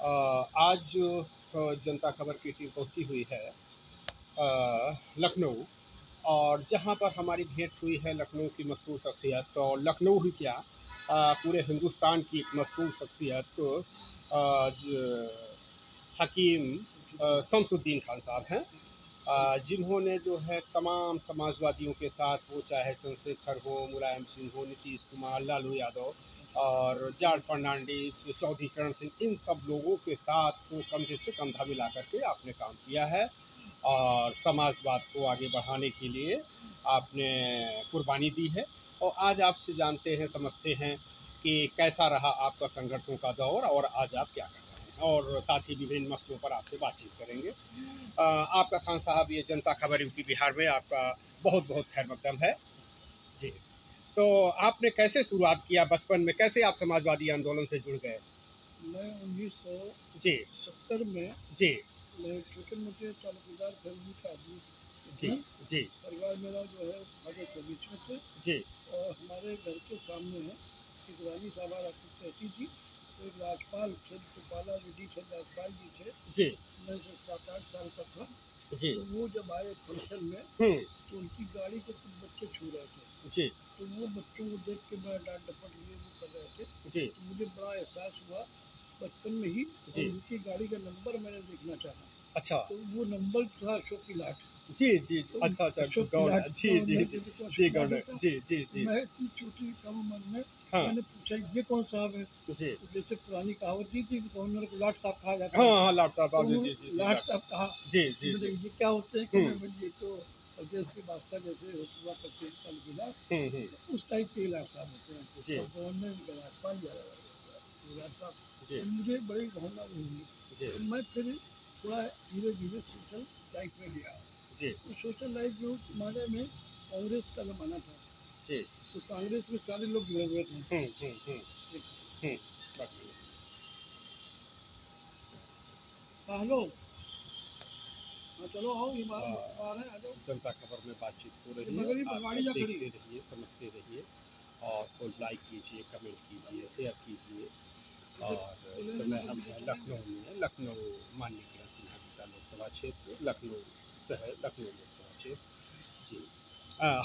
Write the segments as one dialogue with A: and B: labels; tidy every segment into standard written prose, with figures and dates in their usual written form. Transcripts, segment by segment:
A: आज जो जनता खबर की टीम पहुंची हुई है लखनऊ, और जहां पर हमारी भेंट हुई है लखनऊ की मशहूर शख्सियत, और लखनऊ ही क्या, पूरे हिंदुस्तान की एक मशहूर शख्सियत हकीम शमसुद्दीन खान साहब हैं, जिन्होंने जो है तमाम समाजवादियों के साथ, वो चाहे चंद्रशेखर हो, मुलायम सिंह हो, नीतीश कुमार, लालू यादव और जॉर्ज फर्नांडिस, चौधरी चरण सिंह, इन सब लोगों के साथ तो कंधे से कंधा मिला करके आपने काम किया है और समाजवाद को आगे बढ़ाने के लिए आपने कुर्बानी दी है। और आज आपसे जानते हैं, समझते हैं कि कैसा रहा आपका संघर्षों का दौर और आज आप क्या कर रहे हैं, और साथ ही विभिन्न मसलों पर आपसे बातचीत करेंगे। आपका खान साहब, ये जनता खबर यूपी बिहार में आपका बहुत बहुत खैर मकदम है जी। तो आपने कैसे शुरुआत किया, बचपन में कैसे आप समाजवादी आंदोलन से जुड़ गए?
B: मैं
A: जी
B: 1970 में
A: जी
B: मैं छोटे मोटे ताल्लुकदार फैमिली का आदमी
A: जी
B: हूँ।
A: जी
B: परिवार मेरा जो है फादर सर्विस में थे
A: जी
B: और हमारे घर के सामने है एक रानी साहबा रहती थी, तो एक राजपाल थे जो पाला रेड्डी थे, राजपाल जी थे।
A: जी
B: मैं से 7-8 साल का था,
A: जी
B: तो वो जब आए फंक्शन में
A: हम्म
B: तो उनकी गाड़ी को कुछ बच्चे छू रहे थे,
A: जी
B: तो वो बच्चों को देख के मैं डांट डपट ये वो कर रहे थे,
A: जी
B: तो मुझे बड़ा एहसास हुआ बचपन में ही, और
A: जी
B: उनकी गाड़ी का नंबर मैंने देखना चाहा,
A: अच्छा
B: तो वो नंबर था अशोक की लाट।
A: जी जी
B: तो
A: अच्छा अच्छा
B: अशोक की
A: गौड़
B: लाट
A: जी जी
B: गवर्नर
A: जी
B: थे, तो अशोक
A: जी
B: की लाट
A: गौड़
B: होता।
A: जी जी
B: तो
A: जी
B: मैं इतनी छोटी कम उम्र में
A: हाँ
B: मैंने पूछा ये कौन साहब है,
A: जी
B: तो जैसे पुरानी कहावत नहीं थी कि गवर्नर को लाट साहब कहा जाता
A: हाँ
B: है,
A: हाँ लाट साहब
B: तो
A: जी जी जी
B: उन्होंने
A: जी
B: लाट
A: लाट
B: साहब कहा।
A: जी
B: तो
A: जी
B: मैंने
A: जी
B: ये क्या होते हैं,
A: हम्म
B: कहने भाई ये तो प्रदेश के बादशाह जैसे हुआ करते हैं तालुकेदार,
A: हम्म।
B: तो उस टाइप के लाट साहब होते हैं,
A: जी
B: और गवर्नर का राज्यपाल लाट साहब।
A: जी
B: तो मुझे बड़ी भावना हुई,
A: जी
B: तो मैं फिर थोड़ा धीरे धीरे सोशल लाइफ में गया।
A: जी
B: तो सोशल लाइफ जो हमारे में कांग्रेस का ज़माना था,
A: जी
B: तो कांग्रेस में सारे लोग जुड़े हुए थे।
A: हम्म। हम्म, बाकी
B: हाँ हेलो, हाँ चलो आओ, ये बार
A: हाँ,
B: बार है, आ जाओ।
A: जनता खबर में बातचीत हो
B: ये
A: रही है,
B: बगल ही
A: आप
B: गाड़ी जा खड़ी।
A: देखते रहिए, समझते रहिए और कोई लाइक कीजिए, कमेंट कीजिए, शेयर कीजिए।
B: इधर
A: और
B: तो
A: इस
B: ले लेना,
A: समय
B: फिर
A: हम
B: मुझे
A: हैं
B: चलाएंगे।
A: लखनऊ में, लखनऊ माननीय किरण सिन्हा जी का लोकसभा क्षेत्र, लखनऊ शहर, लखनऊ लोकसभा क्षेत्र जी।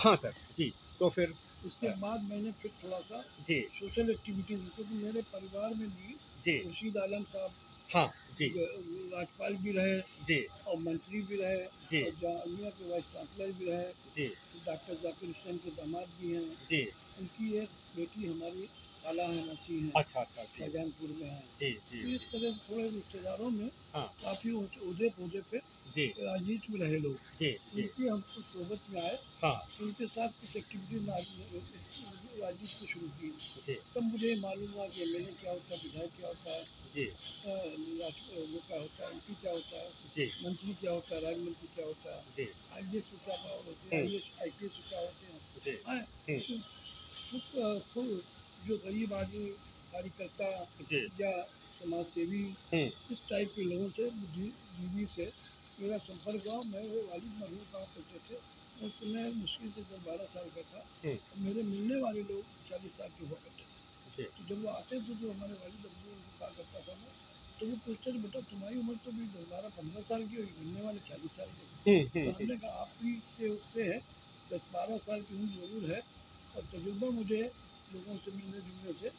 A: हाँ सर जी। तो फिर
B: इसके बाद मैंने फिर थोड़ा सा
A: जी
B: सोशल एक्टिविटीज, क्योंकि मेरे परिवार में भी
A: जी
B: खुर्शीद आलम साहब
A: हाँ जी
B: राज्यपाल भी रहे
A: जी
B: और मंत्री भी रहे,
A: जी
B: और जामिया के वाइस चांसलर भी रहे,
A: जी
B: डॉक्टर जाकिर हुसैन के दामाद भी हैं।
A: जी
B: उनकी एक बेटी हमारी खाला हैं, मसी हैं,
A: अच्छा अच्छा जी
B: शाहजहानपुर में हैं।
A: जी जी
B: तो इस
A: जी
B: तरह थोड़े रिश्तेदारों में
A: हाँ
B: काफ़ी उहदे पौधे पे
A: जी
B: राजनीति में रहे लोग,
A: जी जी
B: उनकी हमको सोहबत में आए,
A: हाँ
B: तो उनके साथ कुछ एक्टिविटीज राजनीति की शुरू की।
A: जी
B: तब मुझे मालूम हुआ कि एमएलए क्या होता है, विधायक क्या होता है,
A: जी
B: वो क्या होता है, एमपी क्या होता है,
A: जी
B: मंत्री क्या होता है, राज्य मंत्री क्या होता है,
A: जी
B: आईएएस को क्या पावर होते हैं,
A: हम्म
B: आईएएस आईपीएस को क्या होते हैं।
A: जी
B: हाँ,
A: हम्म
B: तो खुद जो गरीब आदमी, कार्यकर्ता
A: जी
B: या समाज सेवी,
A: हम्म
B: इस टाइप के लोगों से बुद्धिजीवी से मेरा संपर्क हुआ। मेरे वालिद मरहूम कहा करते थे, मैं उस समय मुश्किल से 10-12 साल का था,
A: हम्म
B: और मेरे मिलने वाले लोग 40 साल के हुआ करते थे।
A: जी
B: तो जब वो आते थे, जो हमारे वालिद अब्बू उनको कहा करता था मैं, तो वो पूछते थे बेटा तुम्हारी उम्र तो भी 10-12-15 साल की होगी, मिलने वाले 40 साल के। तो
A: हम्म।
B: हमने कहा आप भी के उससे है, 10-12 साल की उम्र जरूर है, और तजुर्बा मुझे लोगों से मिलने जुलने से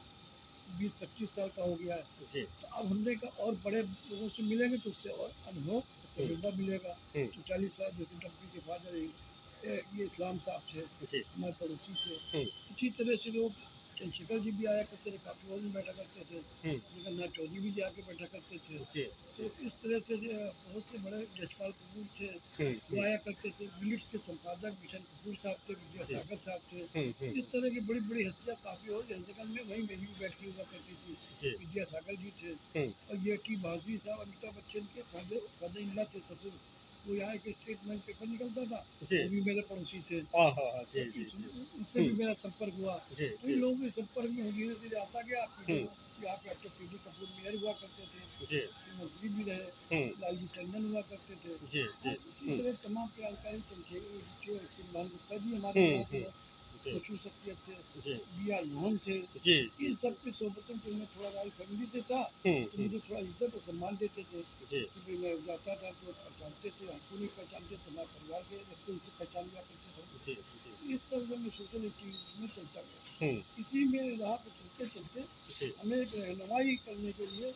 B: 20-25 साल का हो गया है।
A: जी
B: तो अब हमने कहा और बड़े लोगों से मिलेंगे तो उससे और अनुभव
A: हम्म
B: तजुर्बा मिलेगा।
A: हम्म
B: तो 40 साल जैसे डब्बी के फादर ये इस्लाम साहब थे,
A: जी
B: हमारे पड़ोसी थे।
A: हम्म
B: इसी तरह से लोग, चंद्रशेखर जी भी आया करते थे, काफ़ी और भी बैठा करते थे,
A: हम्म
B: जगन्नाथ चौधरी भी जाके बैठा करते थे।
A: जी
B: तो
A: जी
B: इस तरह से जो बहुत से बड़े जसपाल कपूर थे, वो
A: हम्म।
B: आया करते थे, मिलिट्स के संपादक बिशन कपूर साहब थे,
A: जी
B: विद्यासागर साहब थे।
A: हम्म।
B: इस तरह की बड़ी बड़ी हस्तियाँ काफ़ी, और जनसंघ में वहीं मेरी भी बैठकी हुआ करती थी।
A: जी
B: विद्यासागर जी थे,
A: हम्म
B: और ये टी भाजवी साहब अमिताभ बच्चन के फादर इन लॉ थे, ससुर। वो यहाँ एक स्टेटमेंट पेपर निकलता था,
A: जी
B: वो भी मेरे पड़ोसी थे।
A: हाँ हाँ हाँ
B: तो
A: जी जी जी
B: उससे भी मेरा संपर्क हुआ।
A: जी
B: तो इन
A: जी
B: लोगों के संपर्क में धीरे धीरे आता गया। फिर जो
A: हम्म
B: यहाँ पे doctor P D Kapoor mayor हुआ करते थे,
A: जी
B: मंत्री भी रहे,
A: हम्म
B: लालजी टंडन हुआ करते थे।
A: जी
B: हाँ,
A: जी
B: इसी तरह तमाम जानकारी, भानु गुप्ता जी हमारे यहाँ के
A: हम्म।
B: हैं, बच्चू शख्सियत थे,
A: जी
B: बी आर मोहन थे।
A: जी
B: इन सब की सोबतों के मैं थोड़ा राय फैमिली से था, तो मुझे थोड़ा इज्जत और सम्मान देते थे
A: जी
B: कि भाई मैं जाता था तो पहचानते थे, हमको नहीं पहचानते तो हमारे परिवार के व्यक्ति उनसे पहचान लिया करते थे।
A: जी जी
B: इस तरह से मैं सोशल एक्टिविटीज में चलता गया।
A: हम्म,
B: इसी में राह पर चलते चलते
A: जी
B: हमें एक रहनुमाई करने के लिए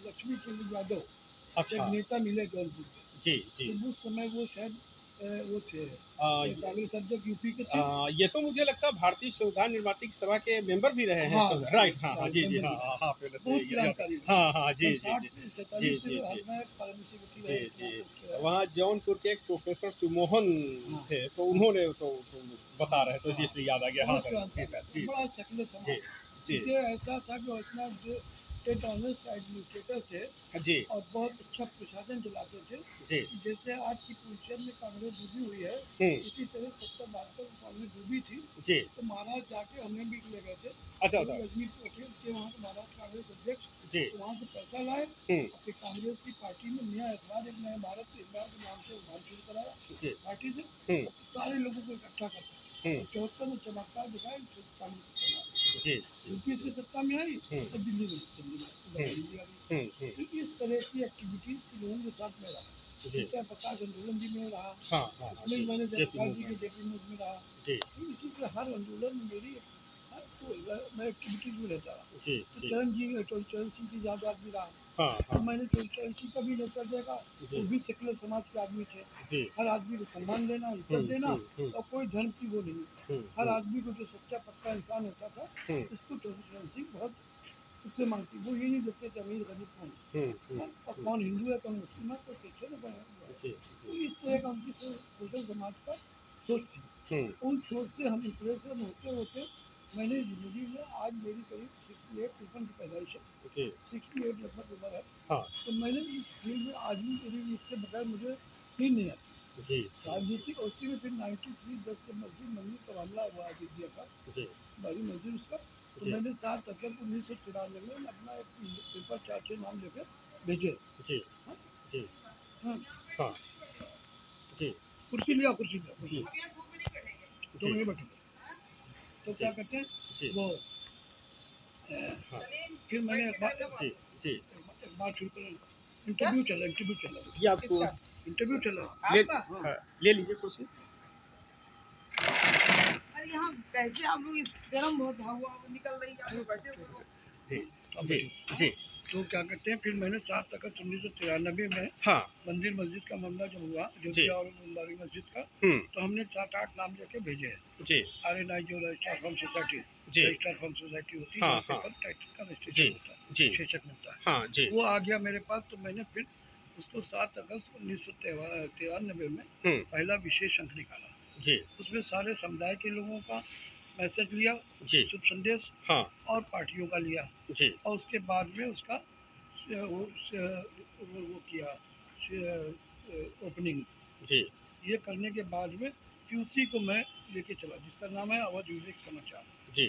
B: लक्ष्मी चंद्र यादव एक
A: अच्छा
B: नेता मिले जौनपुर के।
A: जी जी
B: तो उस समय वो शायद वो थे
A: ये
B: कांग्रेस अध्यक्ष यूपी के थे।
A: ये तो मुझे लगता है भारतीय संविधान निर्माण सभा के मेंबर भी रहे हैं।
B: हाँ
A: राइट, हाँ हाँ जी जी
B: मेंबर
A: हाँ
B: भी थे।
A: हाँ हाँ, पहले से
B: बहुत
A: याद है।
B: जानकारी
A: हाँ हाँ जी
B: सन
A: जी
B: साठ
A: जी
B: से
A: जी
B: 47 से
A: जी जी
B: मैं पार्लियामेंट सेक्रेटरी
A: जी
B: रहा
A: जी
B: पोस्ट किया है।
A: वहाँ जौनपुर के एक प्रोफेसर सुमोहन
B: हाँ
A: थे, तो उन्होंने तो बता रहे थे,
B: हाँ
A: इसलिए याद आ गया। हाँ
B: बहुत
A: सर जी
B: जानकारी
A: सर जी
B: बड़ा सेकुलर
A: जी
B: समाज।
A: जी
B: इसे ऐसा था कि वो इतना जो स्टेट ऑनर्स एडमिनिस्ट्रेटर थे
A: जी
B: और बहुत अच्छा प्रशासन चलाते थे।
A: जी
B: जैसे आज की पोजीशन में कांग्रेस डूबी हुई है,
A: हम्म,
B: इसी तरह 70-72 में कांग्रेस डूबी थी।
A: जी
B: तो महाराज जाके हमें भी ले गए थे।
A: अच्छा
B: तो
A: अच्छा
B: रजनीश पटेल थे वहाँ के महाराज कांग्रेस अध्यक्ष।
A: जी
B: तो वहाँ से पैसा लाए,
A: हम्म,
B: अपनी कांग्रेस की पार्टी में नया अखबार, एक नया भारत इकबाल के नाम से उद्धार शुरू कराया
A: जी
B: पार्टी से।
A: हम्म,
B: और सारे लोगों को इकट्ठा करता
A: हम्म,
B: और 74 में चमत्कार दिखाया कि कांग्रेस सत्ता में आई।
A: जी
B: यूपी से सत्ता में आई
A: हम्म,
B: और दिल्ली में
A: हम्म,
B: दिल्ली आ गई। तो इस तरह की एक्टिविटीज़ के लोगों के साथ में रहा।
A: जी
B: जैसे प्रकाश आंदोलन भी में रहा,
A: हाँ हाँ हाँ
B: उसमें
A: जी
B: भी मैंने
A: जेपी
B: जयप्रकाश जी के
A: मूवमेंट
B: जेपी मूव में रहा।
A: जी
B: तो इसी तरह हर आंदोलन में मेरी मैं एक्टिविटीज में रहता रहा।
A: जी
B: तो
A: जी
B: चरण सिंह की याद भी रहा।
A: हाँ
B: तो
A: हाँ
B: मैंने चरण सिंह का भी नेतृत्व देखा। वो
A: जी
B: भी सेकुलर समाज के आदमी थे।
A: जी
B: हर आदमी को सम्मान देना, इज्जत देना और कोई धर्म की वो नहीं। हर आदमी को जो सच्चा पक्का इंसान होता था, इसको चरण सिंह बहुत उससे मांगती। वो ये नहीं देखते थे अमीर गरीब कौन है, और कौन हिंदू है कौन मुस्लिम है, कोई कैसे न बना हुआ है।
A: जी
B: तो इस तरह का उनकी सोशल समाज का सोच थी। उन सोच से हम इंप्रेशन होते होते मैंने ज़िंदगी में, आज मेरी करीब 68 तिरपन की पैदाइश है,
A: जी
B: 68 लगभग उम्र है।
A: हाँ
B: तो मैंने इस फील्ड में आज भी मेरी इसके बगैर मुझे नींद नहीं आती।
A: जी
B: राजनीतिक और उसी में फिर 93 10 के मस्जिद मंदिर का मामला हुआ अयोध्या का,
A: जी
B: बड़ी मस्जिद उसका। तो
A: जी
B: मैंने 7 अगस्त 1994 में अपना एक पेपर 4-6 नाम लेकर भेजे।
A: जी
B: हाँ
A: जी
B: हाँ,
A: हाँ जी
B: कुर्सी लिया, कुर्सी लिया,
A: जी
B: तो
A: जी
B: वहीं बैठे। तो
A: जी
B: क्या कहते हैं
A: जी
B: वो
A: हाँ
B: फिर मैंने
A: जी जी
B: एक बार शुरू करा। इंटरव्यू चला
A: ये आपको
B: इंटरव्यू चला।
A: ले
B: हाँ
A: हाँ, ले लीजिए कुर्सी।
C: अरे यहाँ कैसे आप लोग इस गर्म बहुत हवा निकल रही है, आप लोग बैठे हुए हो।
A: जी
B: अब
A: जी
B: बैठो।
A: जी
B: तो क्या कहते हैं फिर मैंने 7 अगस्त 1993 में
A: हाँ
B: मंदिर मस्जिद का मामला जब हुआ
A: जी
B: अयोध्या और मुंबारी मस्जिद का, तो हमने 7-8 नाम लेके भेजे हैं।
A: जी
B: RNI जो रजिस्ट्रार फर्म सोसाइटी,
A: जी
B: रजिस्ट्रार फर्म सोसाइटी होती है,
A: हाँ
B: वहाँ
A: हाँ
B: पेपर टाइटल का
A: जी
B: रजिस्ट्रेशन होता है,
A: जी
B: शीर्षक मिलता है।
A: हाँ जी
B: वो आ गया मेरे पास। तो मैंने फिर उसको 7 अगस्त 1993 में पहला विशेष अंक निकाला।
A: जी
B: उसमें सारे समुदाय के लोगों का मैसेज लिया,
A: जी
B: शुभ संदेश,
A: हाँ
B: और पार्टियों का लिया।
A: जी
B: और उसके बाद में उसका वो किया ओपनिंग।
A: जी
B: ये करने के बाद में फिर उसी को मैं लेके चला, जिसका नाम है अवध विवेक समाचार।
A: जी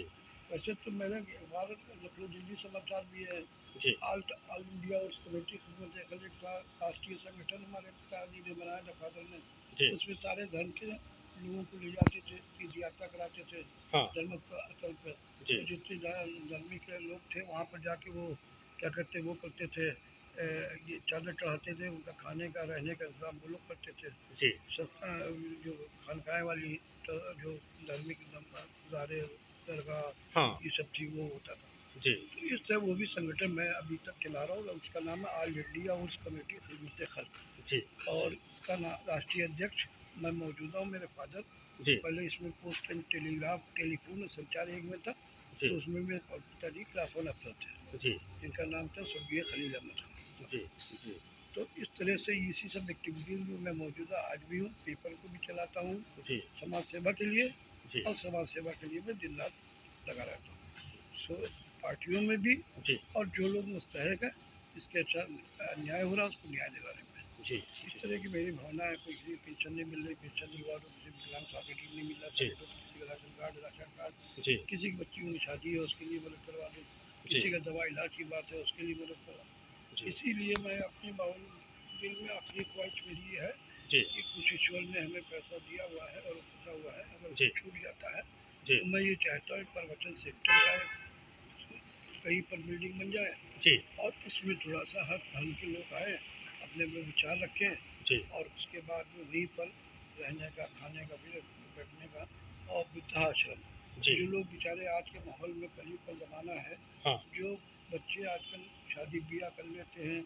B: वैसे तो मेरे अखबार लखनऊ दिल्ली समाचार भी है,
A: जी
B: ऑल इंडिया और कमेटी खिदमत एक राष्ट्रीय संगठन हमारे पिताजी ने बनाया था, फादर ने।
A: जी
B: उसमें सारे धर्म के लोगों को ले जाते थे, तीर्थ यात्रा कराते थे
A: हाँ
B: धर्म स्थल पर।
A: जी
B: तो जितने धार्मिक लोग थे वहाँ पर जाके वो क्या कहते वो करते थे, ये चादर चढ़ाते थे, उनका खाने का रहने का इंतजाम वो लोग करते थे।
A: जी
B: सस्ता जो खानकाएँ वाली तो जो धार्मिक गुजारे दरगाह
A: हाँ
B: ये सब थी वो होता था।
A: जी
B: तो इस तरह वो भी संगठन मैं अभी तक चला रहा हूँ। और उसका नाम है ऑल इंडिया उर्स कमेटी खिदमत खल्क।
A: जी
B: और इसका राष्ट्रीय अध्यक्ष मैं मौजूदा हूँ। मेरे फादर
A: जी
B: पहले इसमें पोस्ट एंड टेलीग्राफ टेलीफोन और संचार एक में था,
A: जी
B: तो उसमें मेरे पिताजी क्लास 1 अफसर थे,
A: जी
B: जिनका नाम था स्वर्गीय खलील अहमद खान।
A: जी जी
B: तो इस तरह से इसी सब एक्टिविटीज़ में मैं मौजूदा आज भी हूँ। पेपर को भी चलाता हूँ
A: जी
B: समाज सेवा के लिए,
A: जी
B: और समाज सेवा के लिए मैं दिन रात लगा रहता हूँ। सो पार्टियों में भी,
A: जी
B: और जो लोग मुस्तहक है जिसके अच्छा न्याय हो रहा है उसको न्याय दिलाने में।
A: जी
B: इस तरह की मेरी भावना है। कोई किसी पेंशन नहीं मिल रही, पेंशन दिलवा दो, किसी विकलांग सर्टिफिकेट नहीं मिल रहा,
A: जी
B: किसी का राशन कार्ड,
A: जी
B: किसी की बच्ची की शादी है उसके लिए मदद करवा दो,
A: जी
B: किसी का दवा इलाज की बात है उसके लिए मदद करवा दो।
A: जी
B: इसीलिए मैं अपने दिल में आखिरी ख्वाहिश मेरी ये है
A: जी
B: कि कुछ ईश्वर ने हमें पैसा दिया हुआ है और फंसा हुआ है, अगर
A: जी
B: छूट जाता है
A: जी
B: तो मैं ये चाहता हूँ प्रवचन सेक्टर का कहीं पर बिल्डिंग बन जाए
A: जी
B: और उसमें थोड़ा सा हर धर्म के लोग आए, अपने में विचार रखें
A: जी
B: और उसके बाद में वहीं पर रहने का, खाने का, भी बैठने का, और वृद्धाश्रम।
A: जी
B: जो लोग बेचारे आज के माहौल में कलयुग का ज़माना है,
A: हाँ
B: जो बच्चे आजकल शादी ब्याह कर लेते हैं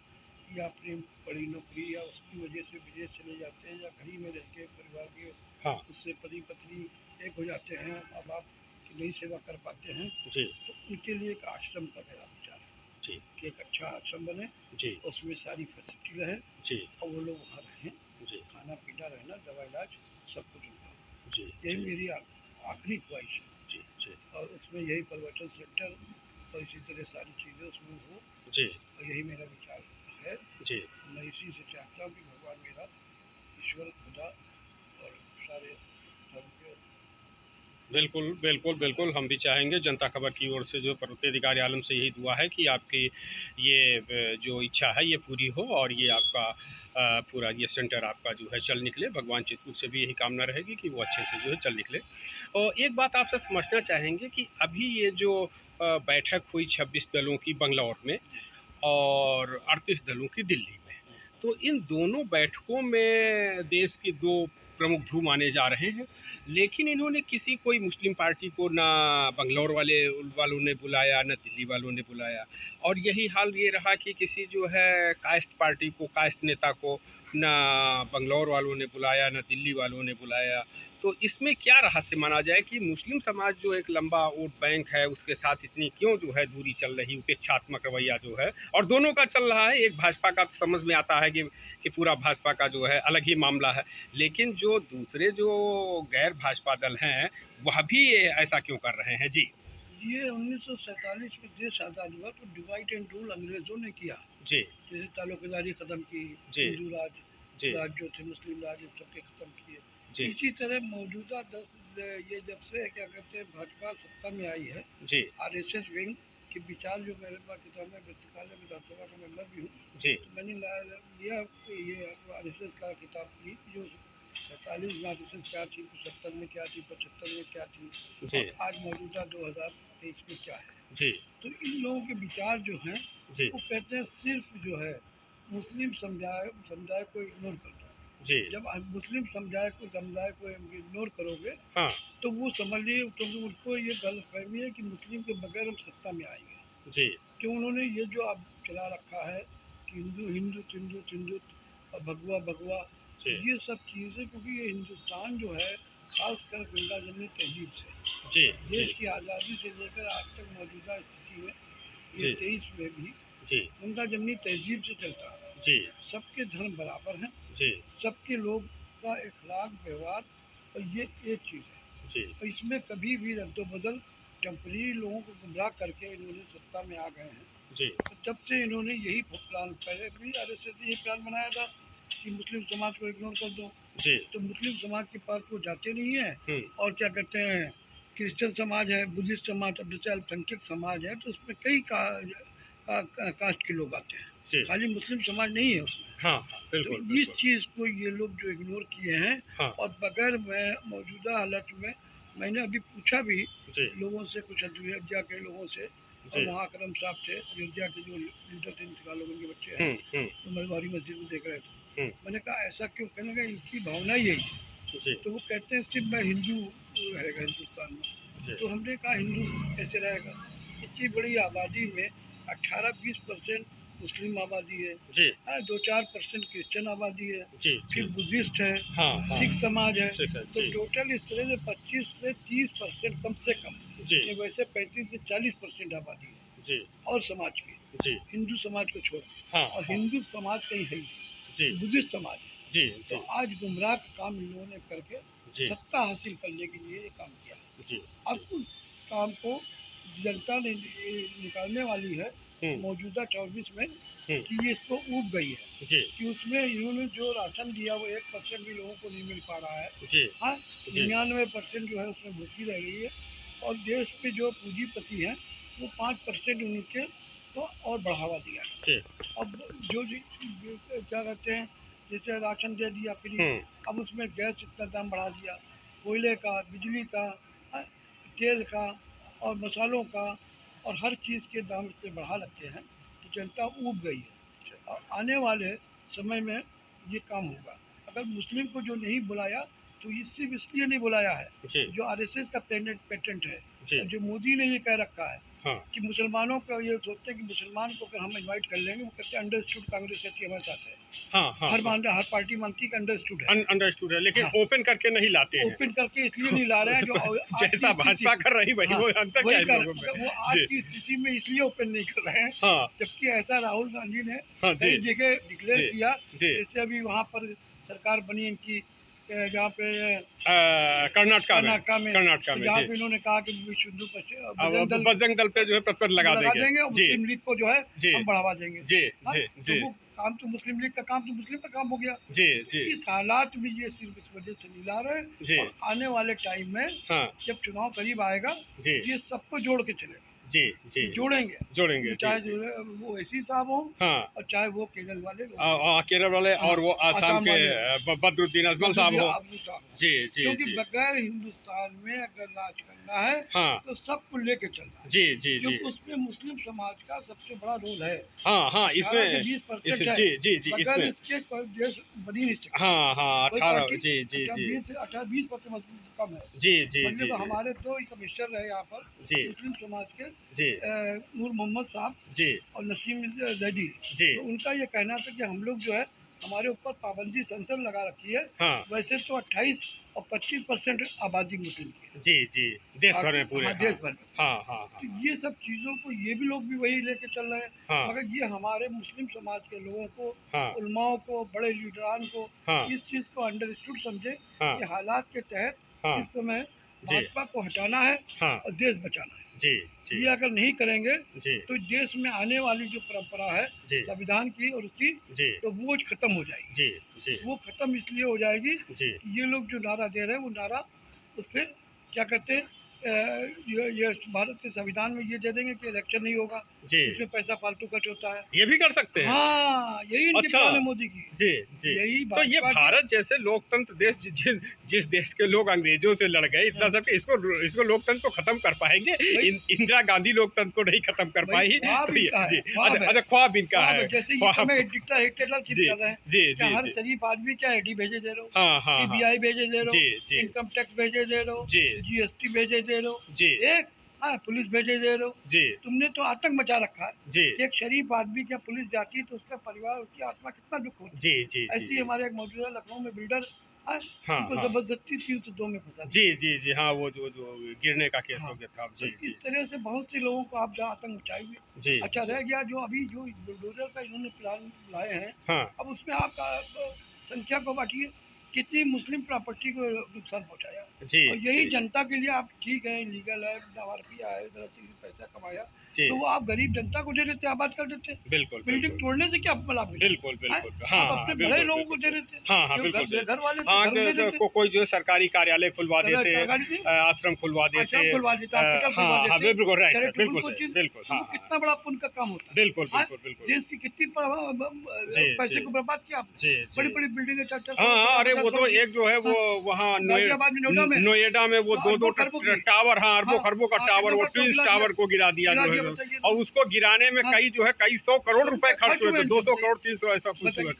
B: या अपनी बड़ी नौकरी या उसकी वजह से विदेश चले जाते हैं या घर ही में रह के परिवार के
A: हाँ
B: उससे पति पत्नी एक हो जाते हैं, अब आप की नहीं सेवा कर पाते हैं,
A: जी
B: तो उनके लिए एक आश्रम का मेरा विचार है
A: जी
B: कि एक अच्छा आश्रम बने,
A: जी
B: उसमें सारी फैसिलिटी रहे
A: जी
B: और वो लोग वहाँ रहें,
A: जी
B: खाना पीना रहना, दवा इलाज सब कुछ उनका हो।
A: जी
B: यही
A: जी
B: मेरी आखिरी ख्वाहिश है,
A: जी जी
B: और उसमें यही प्रवचन सेंटर और इसी तरह सारी चीज़ें उसमें हो,
A: जी
B: और यही मेरा विचार है।
A: जी
B: मैं इसी से चाहता हूँ कि भगवान मेरा, ईश्वर, खुदा और सारे धर्म के।
A: बिल्कुल बिल्कुल बिल्कुल, हम भी चाहेंगे, जनता खबर की ओर से जो पर्वताधिकारी आलम से यही दुआ है कि आपकी ये जो इच्छा है ये पूरी हो और ये आपका पूरा ये सेंटर आपका जो है चल निकले। भगवान चित्रकूट से भी यही कामना रहेगी कि वो अच्छे से जो है चल निकले। और एक बात आपसे समझना चाहेंगे कि अभी ये जो बैठक हुई 26 दलों की बंगलौर में और 38 दलों की दिल्ली में, तो इन दोनों बैठकों में देश के दो प्रमुख ध्रुव माने जा रहे हैं, लेकिन इन्होंने किसी कोई मुस्लिम पार्टी को ना बंगलौर वालों ने बुलाया, ना दिल्ली वालों ने बुलाया। और यही हाल ये रहा कि किसी जो है कायस्थ पार्टी को, कायस्थ नेता को ना बंगलौर वालों ने बुलाया, ना दिल्ली वालों ने बुलाया। तो इसमें क्या रहस्य माना जाए कि मुस्लिम समाज जो एक लंबा वोट बैंक है उसके साथ इतनी क्यों जो है दूरी चल रही, उपेक्षात्मक रवैया जो है, और दोनों का चल रहा है। एक भाजपा का तो समझ में आता है कि पूरा भाजपा का जो है अलग ही मामला है, लेकिन जो दूसरे जो गैर भाजपा दल हैं वह भी ऐसा क्यों कर रहे हैं? जी
B: ये 1947 में देश आज़ाद हुआ तो डिवाइड एंड रूल अंग्रेज़ों ने किया,
A: जी
B: जैसे तालुकेदारी ख़त्म की,
A: जी
B: हिंदू राज
A: जी
B: राज जो थे, मुस्लिम राज, इन सबके ख़त्म किए।
A: जी
B: इसी तरह मौजूदा ये जब से क्या कहते हैं भाजपा सत्ता में आई है,
A: जी
B: आरएसएस विंग के विचार जो मेरे पास किताब में पुस्तकालय विधानसभा का मेंबर भी हूँ,
A: जी
B: तो मैंने लिया ये आरएसएस का किताब की जो 47 में आरएसएस क्या थी, 75 में क्या थी, 75 में क्या थी,
A: जी
B: और आज मौजूदा 2023 में क्या है।
A: जी
B: तो इन लोगों के विचार जो हैं
A: जी
B: वो कहते हैं सिर्फ जो है मुस्लिम समुदाय को इग्नोर कर दो।
A: जी
B: जब आप मुस्लिम समुदाय को इग्नोर करोगे
A: हाँ
B: तो वो समझ लिए, तो उनको ये गलतफहमी है कि मुस्लिम के बगैर हम सत्ता में आएंगे।
A: जी
B: कि उन्होंने ये जो अब चला रखा है कि हिंदू हिंदू हिंदू हिंदू और भगवा भगवा,
A: जी
B: ये सब चीज़ें, क्योंकि ये हिंदुस्तान जो है खासकर गंगा जमनी तहजीब से,
A: जी
B: देश की आज़ादी से लेकर आज तक मौजूदा स्थिति में ये
A: जी
B: 23 में भी
A: जी
B: गंगा जमनी तहजीब से चलता है।
A: जी
B: सबके धर्म बराबर हैं,
A: जी
B: सबके लोग का अखलाक व्यवहार, और ये एक चीज़ है।
A: जी
B: और इसमें कभी भी रद्दोबदल, टेम्परेरी लोगों को गुमराह करके इन्होंने सत्ता में आ गए हैं।
A: जी
B: तो तब से इन्होंने यही प्लान, पहले भी आरएसएस ने यही प्लान बनाया था कि मुस्लिम समाज को इग्नोर कर दो,
A: जी
B: तो मुस्लिम समाज के पास वो जाते नहीं है। और क्या कहते हैं, क्रिश्चियन समाज है, बुद्धिस्ट समाज, अब जैसे अल्पसंख्यक समाज है तो उसमें कई कास्ट के लोग आते हैं,
A: जी
B: खाली मुस्लिम समाज नहीं है उसमें।
A: हाँ हाँ
B: तो
A: बिल्कुल
B: इस
A: बिल्कुल
B: चीज़ को ये लोग जो इग्नोर किए हैं,
A: हाँ
B: और बगैर मैं मौजूदा हालत में, मैंने अभी पूछा भी
A: जी
B: लोगों से, कुछ अयोध्या के लोगों से, और
A: जी
B: वहाँ अकरम साहब थे, अयोध्या के जो लीडर थे, इंतकाल लोगों के बच्चे हैं, तो मलबारी मस्जिद में देख रहे थे। मैंने कहा ऐसा क्यों, कहने लगा इनकी भावना यही है।
A: जी
B: तो वो कहते हैं सिर्फ मैं हिंदू रहेगा हिंदुस्तान में।
A: जी
B: तो हमने कहा हिंदू कैसे रहेगा, इतनी बड़ी आबादी में 18-20% मुस्लिम आबादी है,
A: जी
B: 2-4% क्रिश्चियन आबादी है,
A: जी
B: फिर बुद्धिस्ट है,
A: हाँ हाँ
B: सिख समाज है,
A: ठीक है
B: तो
A: जी
B: टोटल इस तरह से 25 से 30% कम से कम,
A: जी
B: ये वैसे 35 से 40% आबादी है
A: जी
B: और समाज की,
A: जी
B: हिंदू समाज को छोड़,
A: हाँ
B: और
A: हाँ
B: हिंदू समाज कहीं है ही,
A: जी
B: बुद्धिस्ट समाज है।
A: जी
B: तो
A: जी
B: आज गुमराह का काम इन लोगों ने करके
A: जी
B: सत्ता हासिल करने के लिए ये काम किया है।
A: जी
B: अब उस काम को जनता ने निकालने वाली है मौजूदा 24 में, कि ये इसको ऊब गई है
A: जी
B: कि उसमें इन्होंने जो राशन दिया वो 1% भी लोगों को नहीं मिल पा रहा है।
A: जी
B: हाँ, 99% जो है उसमें भूखी रह गई है, और देश के जो पूंजीपति हैं वो 5% उनके तो और बढ़ावा दिया है।
A: जी
B: अब जो क्या कहते हैं, जैसे राशन दे दिया फ्री, अब उसमें गैस इतना दाम बढ़ा दिया, कोयले का, बिजली का, हाँ, तेल का और मसालों का और हर चीज़ के दाम इतने बढ़ा रखे हैं कि जनता ऊब गई है। और आने वाले समय में ये काम होगा। अगर मुस्लिम को जो नहीं बुलाया तो ये सिर्फ इसलिए नहीं बुलाया है जो आरएसएस का पेटेंट है, जो मोदी ने ये कह रखा है कि मुसलमानों को ये सोचते हैं कि मुसलमान को अगर हम इनवाइट कर लेंगे, वो कहते हैं अंडरस्टूड कांग्रेस कहती है हमारे साथ है। हर पार्टी मानती है अंडरस्टूड है, लेकिन ओपन करके नहीं लाते हैं। ओपन करके इसलिए नहीं ला रहे हैं जो जैसा भाजपा कर रही वही वो अंतर क्या है लोगों में। वो आज की स्थिति में इसलिए ओपन नहीं कर रहे हैं, जबकि ऐसा राहुल गांधी ने कई जगह डिक्लेयर किया। जैसे अभी वहाँ पर सरकार बनी इनकी, जहाँ पे कर्नाटका में जहाँ पे इन्होंने कहा कि विश्व हिंदू बजरंग दल पे जो है प्रतिबंध लगा देंगे और मुस्लिम लीग को जो है हम बढ़ावा देंगे। तो वो काम तो मुस्लिम लीग का काम तो मुस्लिम का काम हो गया। इस हालात में ये सिर्फ इस वजह से नहीं ला रहे हैं। आने वाले टाइम में जब चुनाव करीब आएगा ये सबको जोड़ के चलेगा। जोड़ेंगे चाहे वो ऐसी साहब हो और चाहे वो केरल वाले और वो आसाम के बदरुद्दीन अजमल साहब हो। क्योंकि बगैर हिंदुस्तान में अगर राज करना है तो सबको लेके चलना है। क्योंकि उसमें मुस्लिम समाज का सबसे बड़ा रोल है। इसमें 20% अगर इसके कोई देश बनी नहीं सकता। 20% कम है। हमारे दो कमिश्नर रहे यहाँ पर मुस्लिम समाज के, नूर मोहम्मद साहब और नसीम जैदी, तो उनका ये कहना था कि हम लोग जो है हमारे ऊपर पाबंदी संसद लगा रखी है। वैसे तो 28 और 25% आबादी मुस्लिम की है। देश भर में पूरे देश भर में। तो ये सब चीज़ों को ये भी लोग भी वही लेके चल रहे हैं। मगर ये हमारे मुस्लिम समाज के लोगों को, उलमाओं को, बड़े लीडरान को इस चीज़ को अंडरस्टूड समझे कि हालात के तहत इस समय भाजपा को हटाना है और देश बचाना है। ये अगर नहीं करेंगे तो देश में आने वाली जो परंपरा है संविधान की और उसकी, तो वो खत्म हो जाएगी। वो खत्म इसलिए हो जाएगी ये लोग जो नारा दे रहे हैं वो नारा उससे क्या कहते हैं, ये भारत के संविधान में ये दे देंगे कि इलेक्शन नहीं होगा, इसमें पैसा फालतू खर्च होता है। ये भी कर सकते हैं। यही इनकी प्लान है मोदी की। यही तो ये भारत जैसे लोकतंत्र देश, जिस देश के लोग अंग्रेजों से लड़ गए इतना सब, इसको लोकतंत्र को खत्म कर पाएंगे? इंदिरा गांधी लोकतंत्र को नहीं खत्म कर पाई। अच्छा, ख्वाब इनका है। हर शरीफ आदमी क्या एडी भेजे दे रहे हो, CBI भेजे दे रहे हो, इनकम टैक्स भेजे दे रहे हो, GST भेजे दे रहे हो, एक पुलिस भेजे दे रहे हो। तुमने तो आतंक मचा रखा है। एक शरीफ आदमी क्या पुलिस जाती है तो उसका परिवार, उसकी आत्मा कितना दुख होती है। ऐसी हमारे एक मौजूदा लखनऊ में बिल्डर उनको जबरदस्ती 302 में फंसा। वो जो गिरने का केस हो गया था। इस तरह से बहुत से लोगों को आप जहाँ आतंक मचाएंगे। अच्छा, रह गया जो अभी जो बुलडोजर का इन्होंने प्लान लाए हैं, अब उसमें आप संख्या को बांटिए, कितनी मुस्लिम प्रॉपर्टी को नुकसान पहुंचाया। और यही जनता के लिए आप ठीक है, लीगल है, किया है, पैसा कमाया, तो वो आप गरीब जनता को दे देते, आबाद कर देते। बिल्डिंग तोड़ने से क्या लाभ? बिल्कुल अपने बड़े लोगों को दे देते। घर वाले कोई जो सरकारी कार्यालय खुलवा देते, आश्रम खुलवा देते, कितना बड़ा पुण्य का काम होता है। बिल्कुल देश की कितनी पैसे को बर्बाद किया आपने। बड़ी बड़ी बिल्डिंगें। अरे वो तो एक जो है वो वहाँ नोएडा में वो 2 टावर, अरबों खरबों का टावर, वो ट्विंस टावर को गिरा दिया जो है, और उसको गिराने में कई जो है कई 100 करोड़ रुपए खर्च हुए थे, 200 करोड़ 300 ऐसा कुछ हुआ।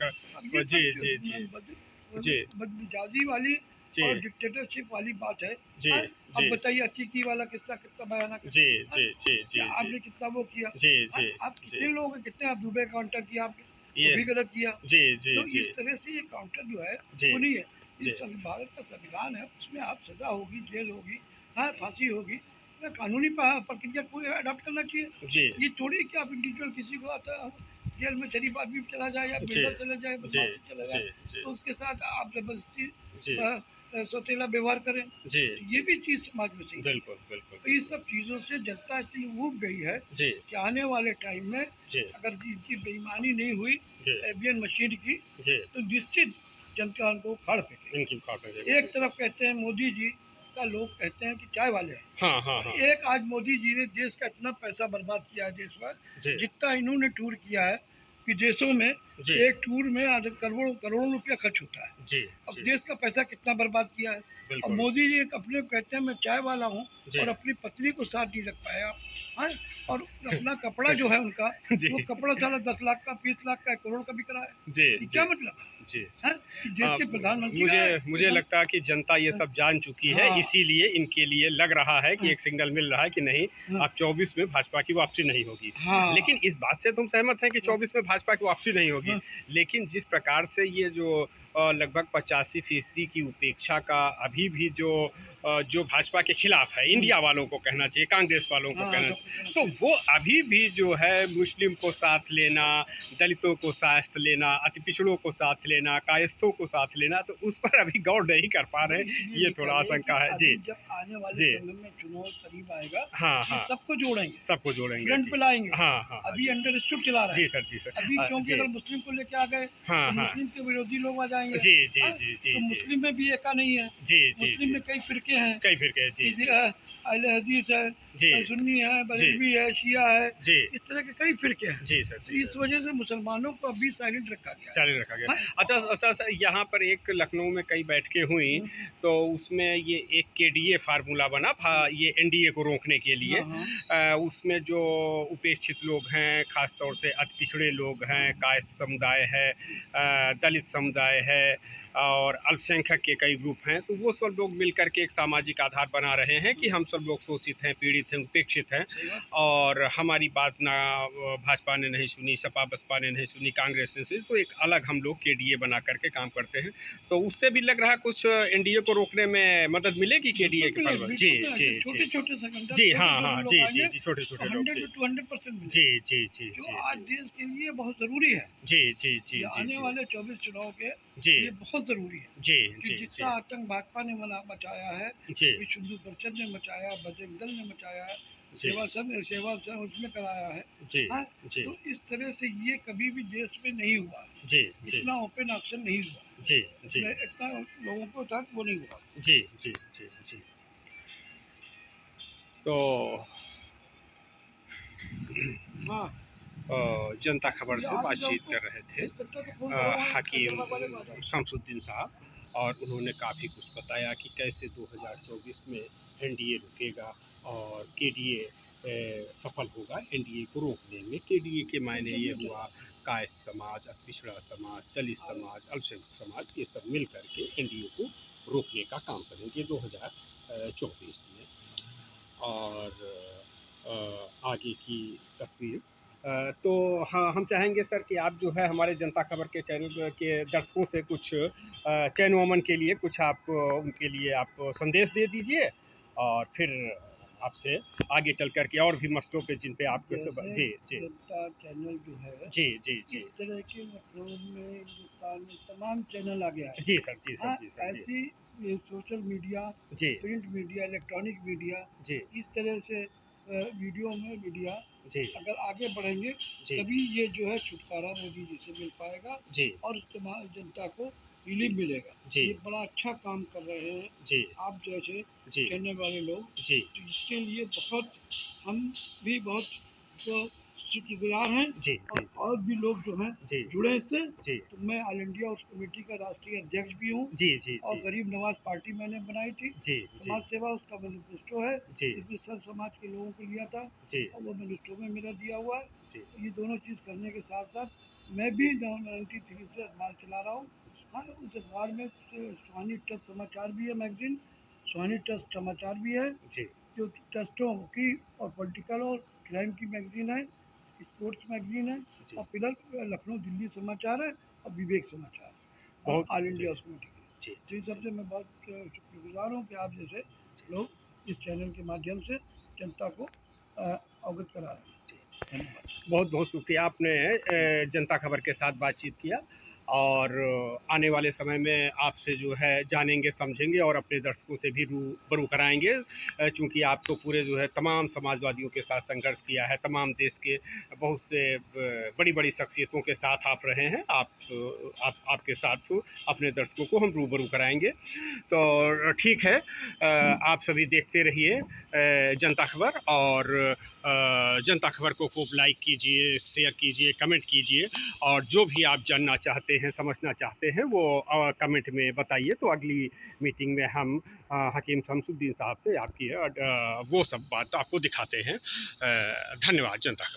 B: बदमिजाजी वाली और डिक्टेटरशिप वाली बात है। अब बताइए अतीकी वाला किस्सा कितना भयानक है। आपने कितना वो किया। आप कितने लोग, कितने आप दुबई काउंटर किया, आपने भी गलत किया। तो इस तरह से ये काउंटर जो है वो नहीं है। इस भारत का संविधान है, उसमें आप सजा होगी, जेल होगी, फांसी होगी, कानूनी प्रक्रिया कोई अडॉप्ट करना चाहिए। ये थोड़ी कि आप इंडिविजुअल किसी को आता जेल में शरीफ आदमी चला जाए या बिल्डर चला जाए, चला जाए, तो उसके साथ आप जबरदस्ती सौतेला व्यवहार करें। ये भी चीज समाज में सही। बिल्कुल तो इस सब चीजों से जनता इतनी ऊब गई है कि आने वाले टाइम में अगर इनकी बेईमानी नहीं हुई एवियन मशीन की, तो निश्चित जनता को उखाड़ फेंके। एक तरफ कहते हैं मोदी जी का, लोग कहते हैं कि चाय वाले हैं। एक आज मोदी जी ने देश का इतना पैसा बर्बाद किया है देश पर, जितना इन्होंने टूर किया है, विदेशों में
A: जी
B: एक टूर में करोड़ों करोड़ों रुपया खर्च होता है।
A: जी
B: अब
A: जी
B: देश का पैसा कितना बर्बाद किया है। और
A: बिल्कुल
B: मोदी जी एक अपने कहते हैं मैं चाय वाला हूँ
A: जी
B: और अपनी पत्नी को साथ नहीं रख पाया है। और अपना कपड़ा जो है उनका
A: जी
B: वो कपड़ा साला 10 लाख का 20 लाख का 1 करोड़ का बिक रहा है।
A: जी
B: ये
A: जी
B: क्या मतलब
A: जी
B: है कि देश के प्रधानमंत्री
A: मुझे लगता है कि जनता ये सब जान चुकी है,
B: हाँ।
A: इसीलिए इनके लिए लग रहा है कि
B: हाँ।
A: एक सिग्नल मिल रहा है कि नहीं
B: हाँ।
A: अब 24 में भाजपा की वापसी नहीं होगी।
B: हाँ।
A: लेकिन इस बात से तुम सहमत हैं कि 24 में भाजपा की वापसी नहीं होगी।
B: हाँ।
A: लेकिन जिस प्रकार से ये जो लगभग 85% की उपेक्षा का अभी भी जो भाजपा के खिलाफ है, इंडिया वालों को कहना चाहिए, कांग्रेस वालों को कहना चाहिए, तो वो अभी भी जो है मुस्लिम को साथ लेना, दलितों को साथ लेना, अति पिछड़ों को साथ लेना, कायस्थों को साथ लेना, तो उस पर अभी गौर नहीं कर पा रहे। ये थोड़ा आशंका है जी।
B: जब आने वाले
A: जी।
B: समय में चुनाव करीब आएगा
A: हाँ
B: ये
A: हाँ
B: सबको जोड़ेंगे,
A: सबको जोड़ेंगे
B: फ्रंट
A: जी।
B: पे लाएंगे।
A: हाँ हाँ
B: अभी अंडरस्टूड चला रहे
A: जी
B: हैं।
A: सर जी सर
B: अभी क्योंकि
A: जी
B: अगर मुस्लिम को लेके आ गए
A: हाँ
B: तो
A: हाँ
B: मुस्लिम के विरोधी लोग आ जाएंगे।
A: जी जी
B: हाँ?
A: जी
B: तो
A: जी जी
B: मुस्लिम में भी एका नहीं है।
A: जी जी
B: मुस्लिम में कई फिरके हैं,
A: कई फिर जी
B: अहले हदीस है,
A: जी
B: सुन्नी है, बरेलवी है, शिया है,
A: जी
B: इस तरह के कई फिरके हैं।
A: जी सर
B: तो इस वजह से मुसलमानों को अभी साइलेंट रखा गया है।
A: चालू रखा गया।
B: हाँ?
A: अच्छा अच्छा अच्छा, यहाँ पर एक लखनऊ में कई बैठकें हुई, तो उसमें ये एक केडीए फार्मूला बना ये एनडीए को रोकने के लिए।
B: हाँ।
A: उसमें जो उपेक्षित लोग हैं, खास तौर से अति पिछड़े लोग हैं, कायस्थ समुदाय है, दलित समुदाय है और अल्पसंख्यक के कई ग्रुप हैं, तो वो सब लोग मिलकर के एक सामाजिक आधार बना रहे हैं कि हम सब लोग शोषित हैं, पीड़ित हैं, उपेक्षित हैं और हमारी बात ना भाजपा ने नहीं सुनी, सपा बसपा ने नहीं सुनी, कांग्रेस ने सुनी, तो एक अलग हम लोग केडीए बना करके काम करते हैं। तो उससे भी लग रहा है कुछ एनडीए को रोकने में मदद मिलेगी केडीए के पास। जी जी
B: छोटे छोटे सेकंडर
A: जी हाँ हाँ जी जी जी छोटे छोटे लोग
B: 100 to 200%
A: जी जी जी
B: जो आज देश के लिए बहुत जरूरी है।
A: जी जी जी
B: आने वाले 24 चुनाव के
A: जी
B: ये बहुत जरूरी है
A: जी
B: कि
A: जी
B: जितना आतंक भाजपा ने मचाया है,
A: जी
B: विश्व हिंदू परिषद ने मचाया, बजरंग दल ने मचाया है,
A: जी
B: सेवा सर उसमें कराया है।
A: जी
B: हाँ?
A: जी
B: तो इस तरह से ये कभी भी देश में नहीं हुआ,
A: जी जी
B: इतना ओपन एक्शन नहीं हुआ,
A: जी जी
B: इतना लोगों को साथ वो नहीं हुआ।
A: जी जी जी जी तो
B: हाँ
A: जनता खबर से बातचीत कर रहे थे हकीम शमसुद्दीन साहब, और उन्होंने काफ़ी कुछ बताया कि कैसे 2024 में एनडीए रुकेगा और केडीए सफल होगा एनडीए को रोकने में। केडीए के मायने ये हुआ कायस्थ समाज, पिछड़ा समाज, दलित समाज, अल्पसंख्यक समाज, ये सब मिल करके एनडीए को रोकने का काम करेंगे 2024 में। और आगे की तस्वीर तो हाँ, हम चाहेंगे सर कि आप जो है हमारे जनता खबर के चैनल के दर्शकों से कुछ चैन वमन के लिए कुछ आप उनके लिए आप संदेश दे दीजिए और फिर आपसे आगे चल कर के और भी मसलों पे जिन पे आप जी जी
B: जनता चैनल जो है
A: जी जी जी
B: इस तरह के लखनऊ में हिंदुस्तान में तमाम चैनल आ गया है।
A: जी सर जी सर जी सर जी
B: ऐसी ये सोशल मीडिया,
A: जी
B: प्रिंट मीडिया, इलेक्ट्रॉनिक मीडिया,
A: जी
B: इस तरह से वीडियो में मीडिया
A: जी
B: अगर आगे बढ़ेंगे
A: जी
B: तभी ये जो है छुटकारा मोदी जी से मिल पाएगा
A: जी
B: और इस्तेमाल जनता को रिलीफ मिलेगा।
A: जी
B: ये बड़ा अच्छा काम कर रहे हैं
A: जी
B: आप जैसे
A: जी
B: कहने वाले लोग,
A: जी
B: तो इसके लिए बहुत हम भी बहुत तो शुक्रगुजार हैं
A: जी
B: और भी लोग जो हैं
A: जी
B: जुड़े इससे।
A: जी
B: तो मैं ऑल इंडिया उस कमेटी का राष्ट्रीय अध्यक्ष भी हूँ
A: जी जी
B: और गरीब नवाज पार्टी मैंने बनाई थी।
A: जी
B: समाज सेवा उसका मैनिफेस्टो है,
A: जी
B: इसमें सब समाज के लोगों को लिया था
A: जी
B: और वो मैनिफेस्टो में मेरा दिया हुआ है।
A: जी
B: तो ये दोनों चीज़ करने के साथ साथ मैं भी 93 से अखबार चला रहा हूँ। हाँ, उस अखबार में सुहानी ट्रस्ट समाचार भी है, मैगजीन सुहानी ट्रस्ट समाचार भी है
A: जी
B: जो ट्रस्टों की और पॉलिटिकल और क्राइम की मैगजीन है, स्पोर्ट्स मैगजीन है और फिलहाल लखनऊ दिल्ली समाचार है और विवेक समाचार और
A: बहुत
B: ऑल इंडिया कमेटी
A: जी
B: तो इन सबसे मैं बहुत शुक्रगुजार हूँ कि आप जैसे लोग इस चैनल के माध्यम से जनता को अवगत करा रहे हैं। धन्यवाद।
A: बहुत बहुत शुक्रिया, आपने जनता खबर के साथ बातचीत किया। और आने वाले समय में आपसे जो है जानेंगे, समझेंगे और अपने दर्शकों से भी रूबरू कराएंगे, चूँकि आप तो पूरे जो है तमाम समाजवादियों के साथ संघर्ष किया है, तमाम देश के बहुत से बड़ी बड़ी शख्सियतों के साथ आप रहे हैं। आपके साथ अपने दर्शकों को हम रूबरू कराएंगे। तो ठीक है, आप सभी देखते रहिए जनता खबर, और जनता खबर को खूब लाइक कीजिए, शेयर कीजिए, कमेंट कीजिए, और जो भी आप जानना चाहते हैं, समझना चाहते हैं, वो कमेंट में बताइए। तो अगली मीटिंग में हम हकीम शमसुद्दीन साहब से आपकी वो सब बात आपको दिखाते हैं। धन्यवाद जनता खबर।